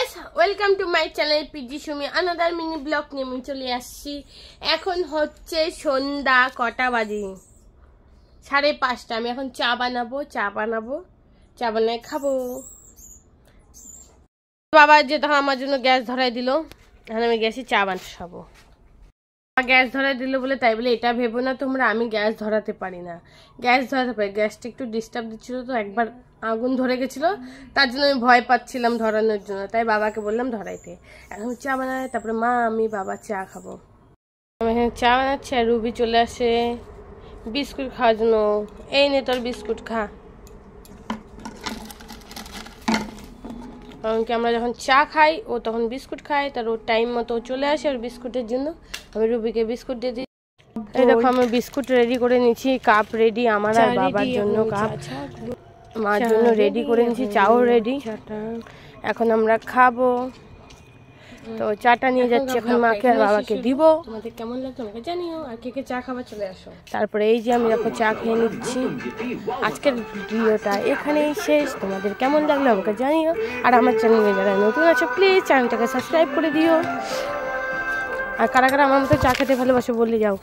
Guys, welcome to my channel P G Sumi. Another mini blog নিয়ে আমি চলে আসছি। এখন হচ্ছে সন্ধ্যা কটা বাজে, 5:30। আমি এখন চা বানাবো, চা বানাই খাবো। বাবা যে তখন আমার জন্য গ্যাস ধরাই দিল, এখন আমি গ্যাসে চা বানাবো। গ্যাস ধরাই দিল বলে তাই বলে এটা ভেবো না তোমরা আমি গ্যাস ধরাতে পারি না। গ্যাস ধরাতে পারি, গ্যাসটা একটু ডিস্টার্ব দিচ্ছিল, তো একবার আগুন ধরে গেছিল, তার জন্য আমি ভয় পাচ্ছিলাম ধরানোর জন্য, তাই বাবাকে বললাম ধরাইতে। এখন চা বানাই, তারপরে মা আমি বাবা চা খাবো। আমি এখানে চা বানাচ্ছি আর রুবি চলে আসে বিস্কুট খাওয়ার জন্য। এই নে তোর বিস্কুট খা। কারণ কি আমরা যখন চা খাই ও তখন বিস্কুট খায়, তার ওর টাইম মতো চলে আসে ওর বিস্কুটের জন্য। আমি রুবিকে বিস্কুট দিয়ে দিই। এই দেখো আমি বিস্কুট রেডি করে নিচ্ছি, কাপ রেডি আমার আর বাবার জন্য কাপ, মার জন্য রেডি করে নিচ্ছি, চাও রেডি। এখন আমরা খাবো, তো চাটা নিয়ে যাচ্ছি এখন মাকে আর বাবাকে দিব। তোমাদের কেমন লাগতো আমাকে জানিও, আর কে কে চা খাবার চলে আসো। তারপরে এই যে আমি দেখো চা খেয়ে নিচ্ছি। আজকের ভিডিওটা এখানেই শেষ। তোমাদের কেমন লাগলো আমাকে জানিও, আর আমার চ্যানেলে যারা নতুন আছো প্লিজ চ্যানেলটাকে সাবস্ক্রাইব করে দিও। আর কারা কারা আমার মতো চা খেতে ভালোবাসো বলে যাও।